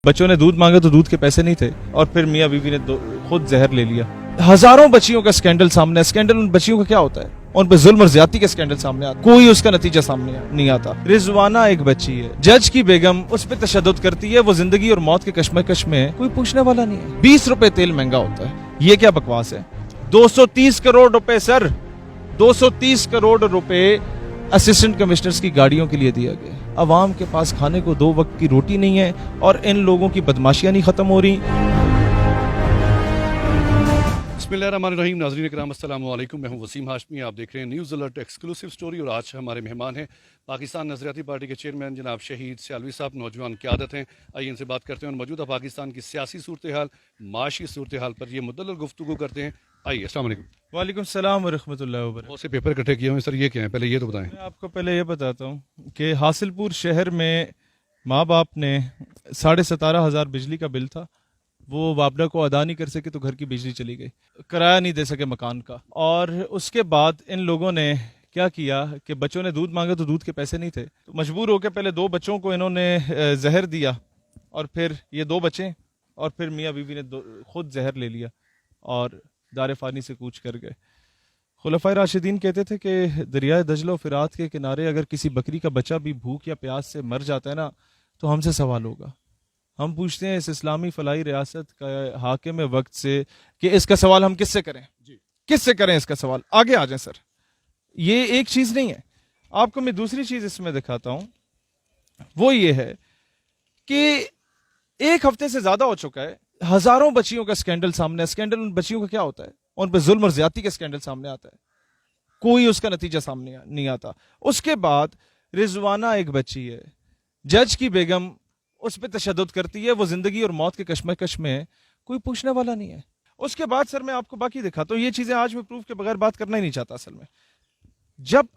बच्चों ने दूध मांगा तो दूध के पैसे नहीं थे और फिर मियाँ बीवी ने खुद जहर ले लिया। हजारों बच्चियों का स्कैंडल सामने है। स्कैंडल उन बच्चियों का क्या होता है? उन पे जुल्म और ज्यादती के स्कैंडल सामने आता, कोई उसका नतीजा सामने नहीं आता। रिजवाना एक बच्ची है, जज की बेगम उस पर तशद्दुद करती है, वो जिंदगी और मौत के कश्मकश में है, कोई पूछने वाला नहीं है। 20 रुपए तेल महंगा होता है, ये क्या बकवास है? 230 करोड़ रुपए सर, 230 करोड़ रुपए असिस्टेंट कमिश्नर्स की गाड़ियों के लिए दिया गया। अवाम के पास खाने को 2 वक्त की रोटी नहीं है और इन लोगों की बदमाशियां नहीं खत्म हो रही। बिस्मिल्लाहिर्रहमानिर्रहीम। नाज़रीन इकराम अस्सलाम वालेकुम, मैं हूं वसीम हाशमी। आप देख रहे हैं न्यूज़ अलर्ट एक्सक्लूसिव स्टोरी और आज हमारे मेहमान हैं पाकिस्तान नज़रियाती पार्टी के चेयरमैन जनाब शहीद सियालवी साहब, नौजवान क़यादत हैं। आइए इनसे बात करते हैं और मौजूदा पाकिस्तान की सियासी सूरत हाल, माशी सूरत हाल पर ये मुद्दल गुफ्तगू करते हैं। आइए, अस्सलाम वालेकुम। वालेकुम सलाम व रहमतुल्लाहि व बरकातहू। बहुत से पेपर इकट्ठे किए हुए हैं सर, ये क्या है? पहले ये तो बताएं। मैं आपको पहले ये बताता हूँ कि हासिलपुर शहर में माँ बाप ने 17,500 बिजली का बिल था, वो वापडा को अदा नहीं कर सके तो घर की बिजली चली गई, किराया नहीं दे सके मकान का। और उसके बाद इन लोगों ने क्या किया कि बच्चों ने दूध मांगा तो दूध के पैसे नहीं थे, तो मजबूर होकर पहले 2 बच्चों को इन्होंने जहर दिया और फिर ये 2 बचे और फिर मियाँ बीवी ने खुद जहर ले लिया और दार फानी से कूच कर गए। खुलफाए राशिदीन कहते थे कि दरियाए दजला और फिरात के किनारे अगर किसी बकरी का बच्चा भी भूख या प्यास से मर जाता है ना, तो हमसे सवाल होगा। हम पूछते हैं इस इस्लामी फलाई रियासत का हाकिम वक्त से कि इसका सवाल हम किससे करें जी? किससे करें इसका सवाल? आगे आ जाएं सर। ये एक चीज नहीं है, आपको मैं दूसरी चीज इसमें दिखाता हूं। वो ये है कि 1 हफ्ते से ज्यादा हो चुका है, हजारों बच्चियों का स्कैंडल सामने है। स्कैंडल उन बच्चियों का क्या होता है? उन पर जुल्म और ज्यादती के स्कैंडल सामने आता है, कोई उसका नतीजा सामने नहीं आता। उसके बाद रिजवाना एक बच्ची है, जज की बेगम उस पर तशद्दुद करती है, वो जिंदगी और मौत के कश्मकश में है, कोई पूछने वाला नहीं है। उसके बाद सर मैं आपको बाकी दिखाता हूँ। ये चीजें आज मैं प्रूफ के बगैर बात करना ही नहीं चाहता। असल में जब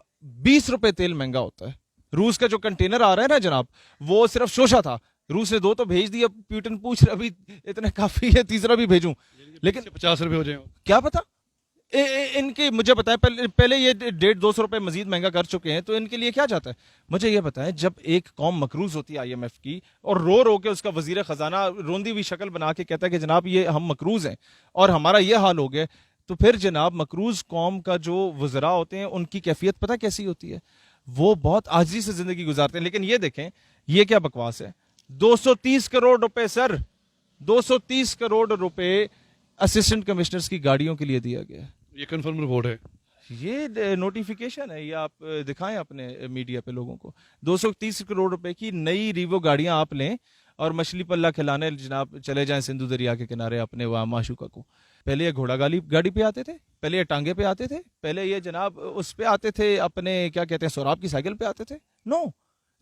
20 रुपए तेल महंगा होता है, रूस का जो कंटेनर आ रहा है ना जनाब, वो सिर्फ शोशा था, रूस ने 2 तो भेज दिया, पुतिन पूछ रहा अभी इतने काफी है, तीसरा भी भेजूं, लेकिन 50 रुपए हो जाए क्या पता। इनके मुझे बताएं, पहले ये 150-200 रुपए मजीद महंगा कर चुके हैं, तो इनके लिए क्या जाता है? मुझे ये बताएं, जब एक कौम मकरूज होती है IMF की और रो रो के उसका वजीर खजाना रोंदी हुई शक्ल बना के कहता है कि जनाब ये हम मकरूज हैं और हमारा ये हाल हो गया, तो फिर जनाब मकरूज कौम का जो वज़रा होते हैं उनकी कैफियत पता कैसी होती है? वो बहुत आजिज़ी से जिंदगी गुजारते हैं। लेकिन ये देखें, ये क्या बकवास है? 230 करोड़ रुपए सर, 230 करोड़ रुपए असिस्टेंट कमिश्नर्स की गाड़ियों के लिए दिया गया। ये कंफर्म रिपोर्ट है, ये नोटिफिकेशन है, ये आप दिखाएं अपने मीडिया पे लोगों को। 230 करोड़ रुपए की नई रीवो गाड़ियां आप लें और मछली पल्ला खिलाने जनाब चले जाएं सिंधु दरिया के किनारे अपने वहाँ माशूका को। पहले ये घोड़ा गाड़ी पे आते थे, पहले ये टांगे पे आते थे, पहले ये जनाब उस पे आते थे, अपने क्या कहते हैं सोराब की साइकिल पे आते थे। नो,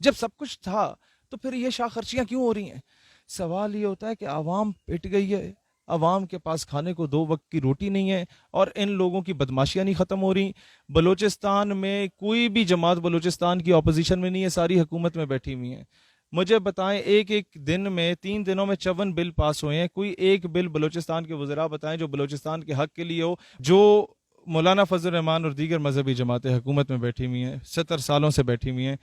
जब सब कुछ था तो फिर ये शाह खर्चियां क्यों हो रही हैं? सवाल ये होता है कि आवाम पिट गई है, अवाम के पास खाने को 2 वक्त की रोटी नहीं है और इन लोगों की बदमाशियां नहीं खत्म हो रही। बलूचिस्तान में कोई भी जमात बलूचिस्तान की अपोजिशन में नहीं है, सारी हुकूमत में बैठी हुई है। मुझे बताएं, एक दिन में 3 दिनों में 54 बिल पास हुए हैं, कोई एक बिल बलूचिस्तान के वज़रा बताएं जो बलूचिस्तान के हक के लिए हो। जो मौलाना फजल रहमान और दीगर मजहबी जमातें हुकूमत में बैठी हुई हैं, 70 सालों से बैठी हुई हैं,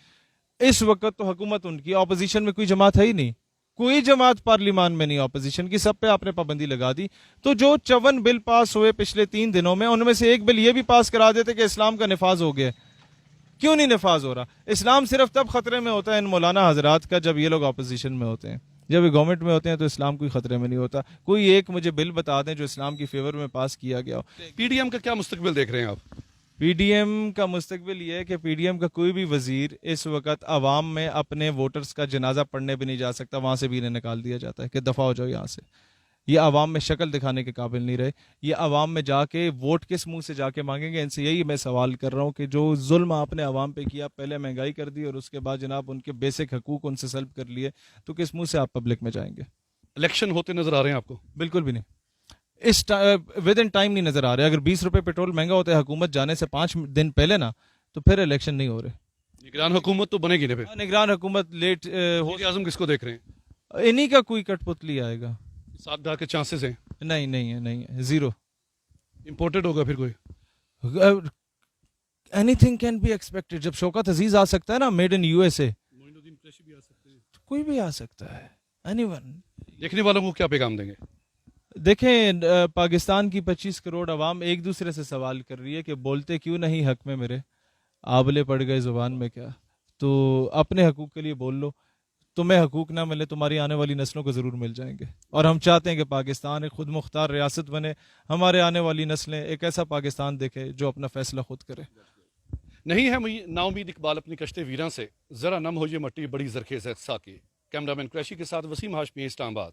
इस वक्त तो हुकूमत उनकी, अपोजिशन में कोई जमात है ही नहीं, कोई जमात पार्लियामान में नहीं अपोजिशन की, सब पे आपने पाबंदी लगा दी। तो जो 54 बिल पास हुए पिछले 3 दिनों में, उनमें से एक बिल ये भी पास करा देते कि इस्लाम का निफाज हो गया। क्यों नहीं निफाज हो रहा? इस्लाम सिर्फ तब खतरे में होता है इन मौलाना हजरात का जब ये लोग अपोजिशन में होते हैं, जब ये गवर्नमेंट में होते हैं तो इस्लाम कोई खतरे में नहीं होता। कोई एक मुझे बिल बता दें जो इस्लाम की फेवर में पास किया गया हो। PDM का क्या मुस्तकबिल देख रहे हैं आप? PDM का मुस्तकबिल ये है कि PDM का कोई भी वजीर इस वक्त अवाम में अपने वोटर्स का जनाजा पढ़ने भी नहीं जा सकता, वहां से भी इन्हें निकाल दिया जाता है कि दफा हो जाओ यहाँ से। ये अवाम में शक्ल दिखाने के काबिल नहीं रहे, ये अवाम में जाके वोट किस मुंह से जाके मांगेंगे? इनसे यही मैं सवाल कर रहा हूँ कि जो जुल्म आपने अवाम पे किया, पहले महंगाई कर दी और उसके बाद जनाब उनके बेसिक हकूक उनसे सल्ब कर लिए, तो किस मुंह से आप पब्लिक में जाएंगे? इलेक्शन होते नजर आ रहे हैं आपको? बिल्कुल भी नहीं, इस विद इन टाइम नहीं नजर आ रहे। अगर 20 रुपए पेट्रोल महंगा होता है हुकूमत जाने से 5 दिन पहले ना, तो फिर इलेक्शन नहीं हो रहे। निगरान हुकूमत तो बनेगी ना? फिर निगरान हुकूमत लेट हो, आजम किसको देख रहे हैं? इन्हीं का कोई कठपुतली आएगा। 7 के चांसेस हैं? नहीं है, 0। इंपोर्टेड होगा फिर कोई? Anything can be expected. जब शौकत अजीज आ सकता है ना, made in USA, Moinuddin Qureshi भी आ सकते हैं, कोई भी आ सकता है, एनीवन। دیکھنے والوں کو کیا پیغام دیں گے؟ دیکھیں پاکستان کی 25 کروڑ عوام ایک دوسرے سے سوال کر رہی ہے کہ بولتے کیوں نہیں حق میں میرے، آبلے پڑ گئے زبان میں کیا. تو اپنے حقوق کے لیے بول لو. تمہیں حقوق نہ ملے تمہاری آنے والی نسلوں کو ضرور مل جائیں گے. اور ہم چاہتے ہیں کہ پاکستان ایک خود مختار ریاست بنے، ہمارے آنے والی نسلیں ایک ایسا پاکستان دیکھے جو اپنا فیصلہ خود کرے. نہیں ہے نا امید اقبال اپنی کشتے ویراں سے، ذرا نم ہو یہ مٹی بڑی زرخیز ہے ساکی. کیمرہ مین قریشی کے ساتھ وسیم ہاشمی، اسلام آباد.